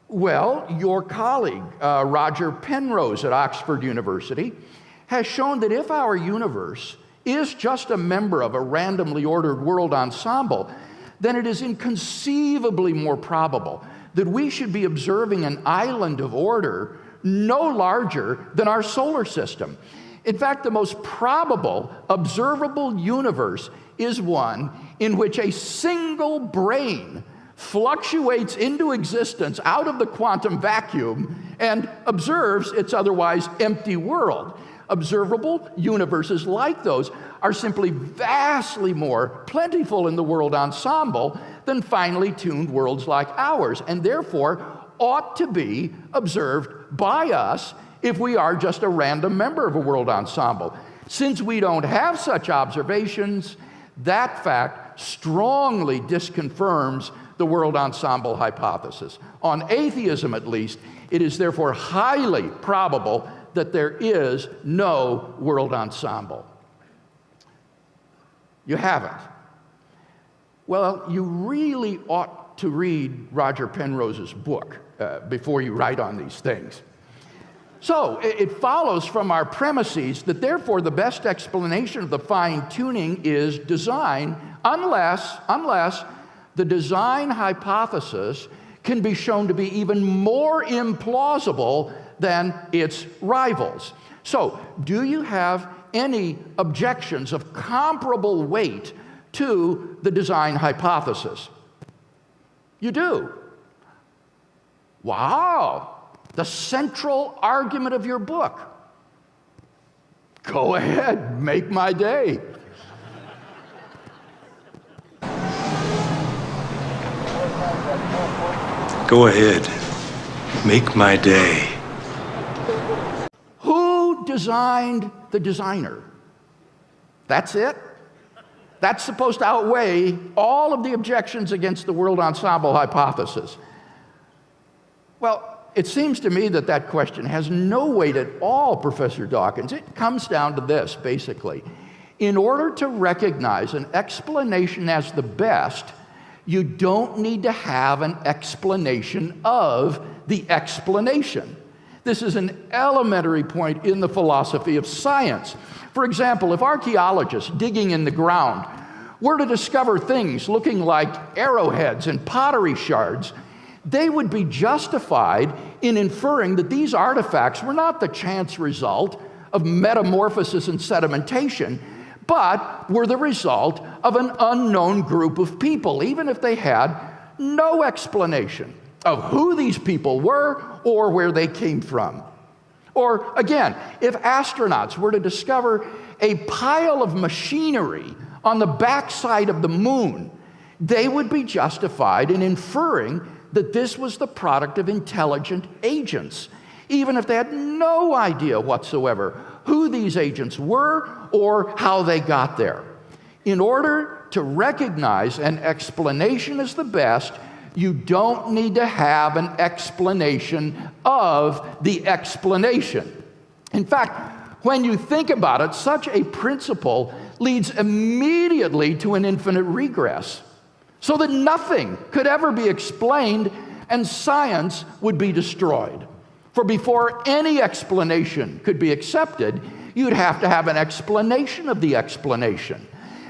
Well, your colleague, Roger Penrose at Oxford University, has shown that if our universe is just a member of a randomly ordered world ensemble, then it is inconceivably more probable that we should be observing an island of order no larger than our solar system. In fact, the most probable observable universe is one in which a single brain fluctuates into existence out of the quantum vacuum and observes its otherwise empty world. Observable universes like those are simply vastly more plentiful in the world ensemble than finely tuned worlds like ours, and therefore ought to be observed by us if we are just a random member of a world ensemble. Since we don't have such observations, that fact strongly disconfirms the world ensemble hypothesis. On atheism, at least, it is therefore highly probable that there is no world ensemble. You haven't. Well, you really ought to read Roger Penrose's book before you write on these things. So it follows from our premises that therefore the best explanation of the fine-tuning is design, unless the design hypothesis can be shown to be even more implausible than its rivals. So, do you have any objections of comparable weight to the design hypothesis? You do. Wow, the central argument of your book. Go ahead, make my day. Go ahead, make my day. Who designed the designer? That's it? That's supposed to outweigh all of the objections against the world ensemble hypothesis. Well, it seems to me that that question has no weight at all, Professor Dawkins. It comes down to this, basically. In order to recognize an explanation as the best, you don't need to have an explanation of the explanation. This is an elementary point in the philosophy of science. For example, if archaeologists digging in the ground were to discover things looking like arrowheads and pottery shards, they would be justified in inferring that these artifacts were not the chance result of metamorphosis and sedimentation, but were the result of an unknown group of people, even if they had no explanation of who these people were or where they came from. Or again, if astronauts were to discover a pile of machinery on the backside of the moon, they would be justified in inferring that this was the product of intelligent agents, even if they had no idea whatsoever who these agents were or how they got there. In order to recognize an explanation as the best, you don't need to have an explanation of the explanation. In fact, when you think about it, such a principle leads immediately to an infinite regress, so that nothing could ever be explained and science would be destroyed. For before any explanation could be accepted, you'd have to have an explanation of the explanation.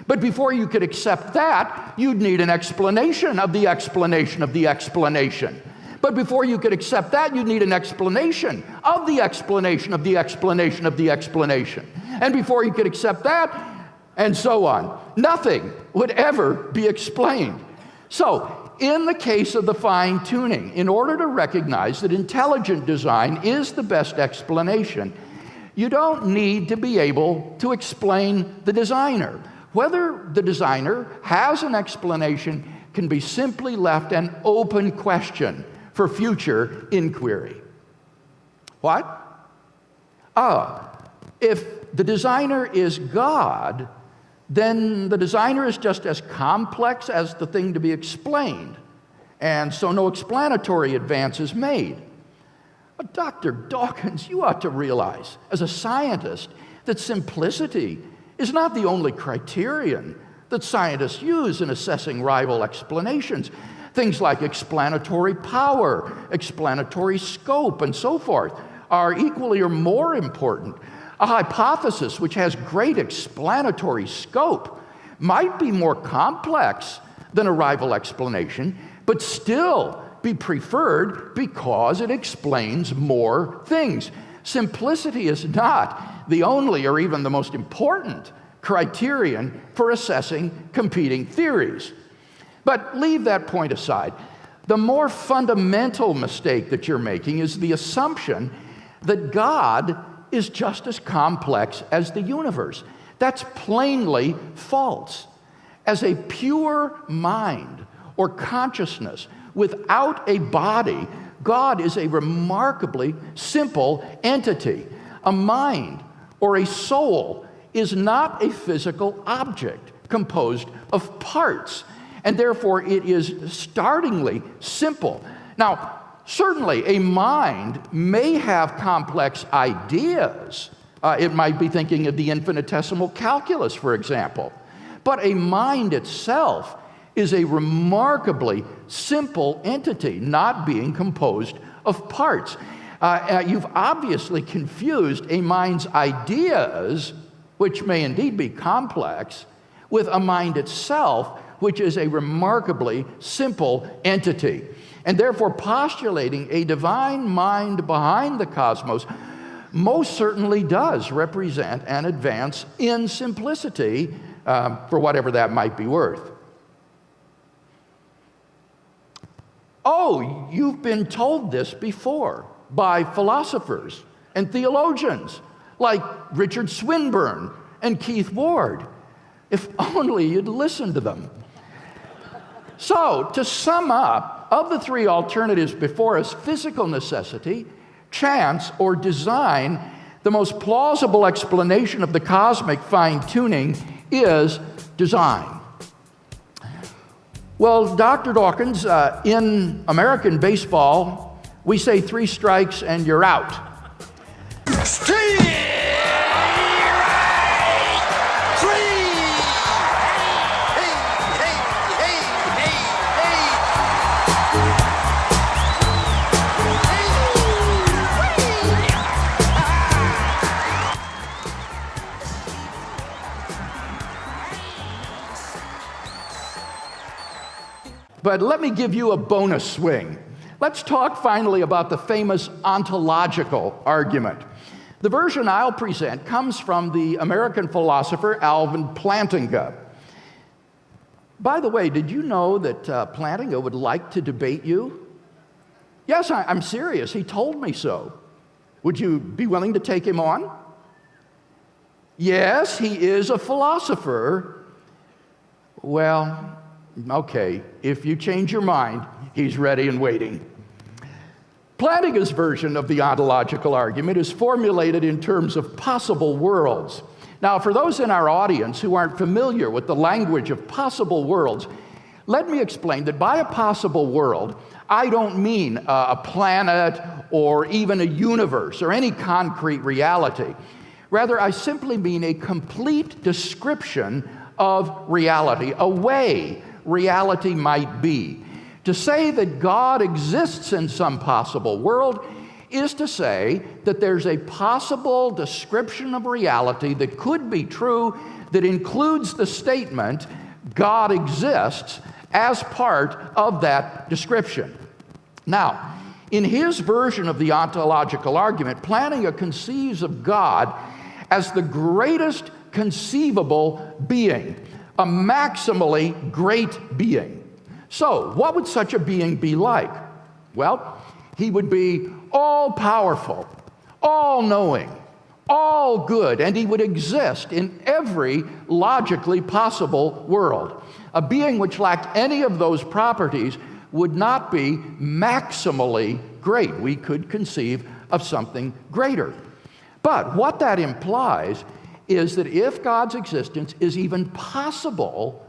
But before you could accept that, you'd need an explanation of the explanation of the explanation. But before you could accept that, you'd need an explanation of the explanation of the explanation of the explanation. And before you could accept that, and so on. Nothing would ever be explained. So, in the case of the fine-tuning, in order to recognize that intelligent design is the best explanation, you don't need to be able to explain the designer. Whether the designer has an explanation can be simply left an open question for future inquiry. What? If the designer is God, then the designer is just as complex as the thing to be explained, and so no explanatory advance is made. But Dr. Dawkins, you ought to realize, as a scientist, that simplicity is not the only criterion that scientists use in assessing rival explanations. Things like explanatory power, explanatory scope, and so forth are equally or more important. A hypothesis which has great explanatory scope might be more complex than a rival explanation, but still be preferred because it explains more things. Simplicity is not the only or even the most important criterion for assessing competing theories. But leave that point aside. The more fundamental mistake that you're making is the assumption that God is just as complex as the universe. That's plainly false. As a pure mind or consciousness without a body, God is a remarkably simple entity. A mind or a soul is not a physical object composed of parts, and therefore it is startlingly simple. Now, certainly a mind may have complex ideas. It might be thinking of the infinitesimal calculus, for example. But a mind itself is a remarkably simple entity, not being composed of parts. You've obviously confused a mind's ideas, which may indeed be complex, with a mind itself, which is a remarkably simple entity. And therefore, postulating a divine mind behind the cosmos most certainly does represent an advance in simplicity, for whatever that might be worth. Oh, you've been told this before by philosophers and theologians like Richard Swinburne and Keith Ward. If only you'd listen to them. So, to sum up, of the three alternatives before us, physical necessity, chance, or design, the most plausible explanation of the cosmic fine-tuning is design. Well, Dr. Dawkins, in American baseball, we say 3 strikes and you're out. But let me give you a bonus swing. Let's talk finally about the famous ontological argument. The version I'll present comes from the American philosopher Alvin Plantinga. By the way, did you know that Plantinga would like to debate you? Yes, I'm serious. He told me so. Would you be willing to take him on? Yes, he is a philosopher. Well, okay, if you change your mind, he's ready and waiting. Plantinga's version of the ontological argument is formulated in terms of possible worlds. Now, for those in our audience who aren't familiar with the language of possible worlds, let me explain that by a possible world, I don't mean a planet or even a universe or any concrete reality. Rather, I simply mean a complete description of reality, a way reality might be. To say that God exists in some possible world is to say that there's a possible description of reality that could be true that includes the statement, God exists, as part of that description. Now, in his version of the ontological argument, Plantinga conceives of God as the greatest conceivable being, a maximally great being. So, what would such a being be like? Well, he would be all-powerful, all-knowing, all good, and he would exist in every logically possible world. A being which lacked any of those properties would not be maximally great. We could conceive of something greater. But what that implies is that if God's existence is even possible,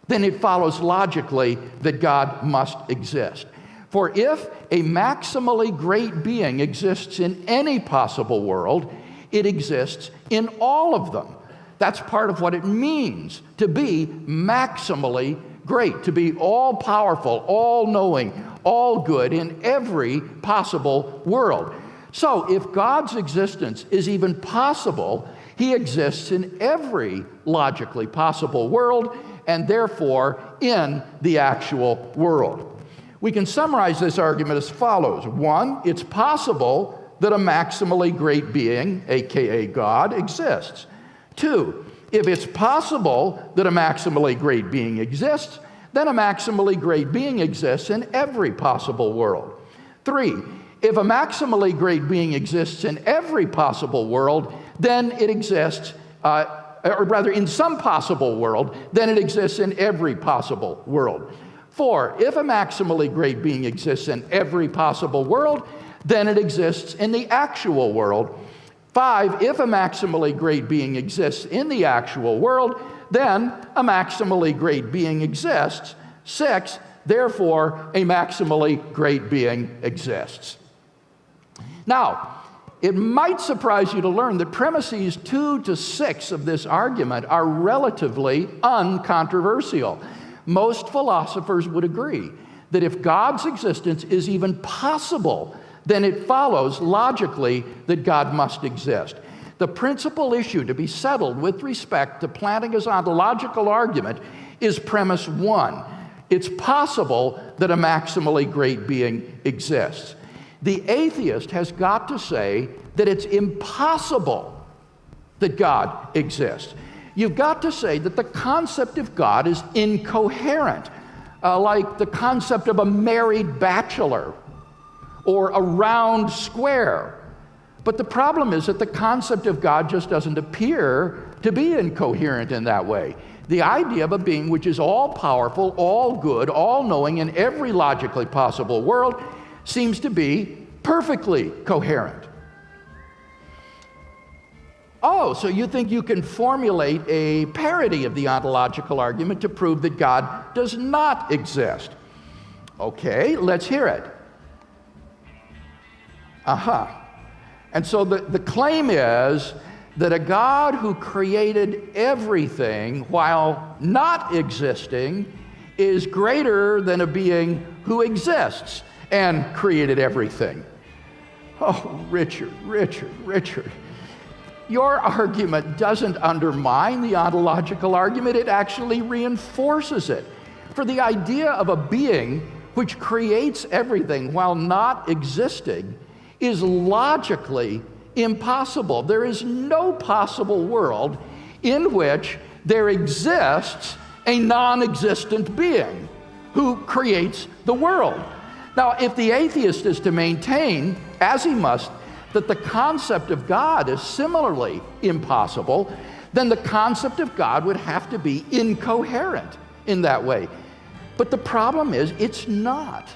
then it follows logically that God must exist. For if a maximally great being exists in any possible world, it exists in all of them. That's part of what it means to be maximally great, to be all-powerful, all-knowing, all-good in every possible world. So if God's existence is even possible, he exists in every logically possible world, and therefore in the actual world. We can summarize this argument as follows. 1, it's possible that a maximally great being, aka God, exists. 2, if it's possible that a maximally great being exists, then a maximally great being exists in every possible world. 3, if a maximally great being exists in every possible world, then it exists, or rather in some possible world, then it exists in every possible world. 4, if a maximally great being exists in every possible world, then it exists in the actual world. 5, if a maximally great being exists in the actual world, then a maximally great being exists. 6, therefore, a maximally great being exists. Now, it might surprise you to learn that premises 2 to 6 of this argument are relatively uncontroversial. Most philosophers would agree that if God's existence is even possible, then it follows logically that God must exist. The principal issue to be settled with respect to Plantinga's ontological argument is premise 1. It's possible that a maximally great being exists. The atheist has got to say that it's impossible that God exists. You've got to say that the concept of God is incoherent, like the concept of a married bachelor or a round square. But the problem is that the concept of God just doesn't appear to be incoherent in that way. The idea of a being which is all-powerful, all-good, all-knowing in every logically possible world seems to be perfectly coherent. Oh, so you think you can formulate a parody of the ontological argument to prove that God does not exist? Okay, let's hear it. And so the claim is that a God who created everything while not existing is greater than a being who exists and created everything. Oh, Richard. Your argument doesn't undermine the ontological argument, it actually reinforces it. For the idea of a being which creates everything while not existing is logically impossible. There is no possible world in which there exists a non-existent being who creates the world. Now, if the atheist is to maintain, as he must, that the concept of God is similarly impossible, then the concept of God would have to be incoherent in that way. But the problem is, it's not.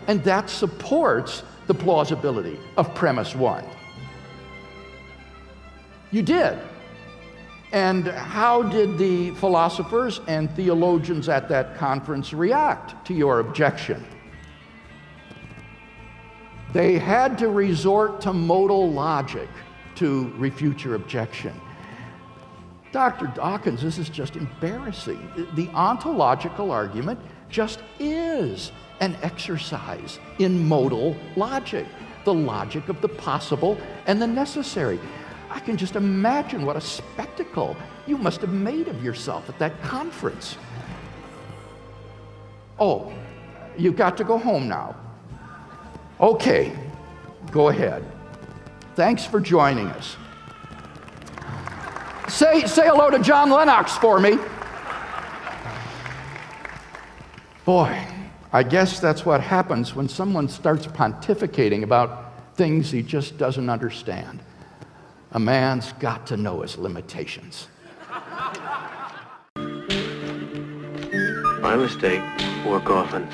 And that supports the plausibility of premise 1. You did. And how did the philosophers and theologians at that conference react to your objection? They had to resort to modal logic to refute your objection. Dr. Dawkins, this is just embarrassing. The ontological argument just is an exercise in modal logic, the logic of the possible and the necessary. I can just imagine what a spectacle you must have made of yourself at that conference. Oh, you've got to go home now. Okay, go ahead. Thanks for joining us. Say hello to John Lennox for me. Boy, I guess that's what happens when someone starts pontificating about things he just doesn't understand. A man's got to know his limitations. My mistake, work orphans.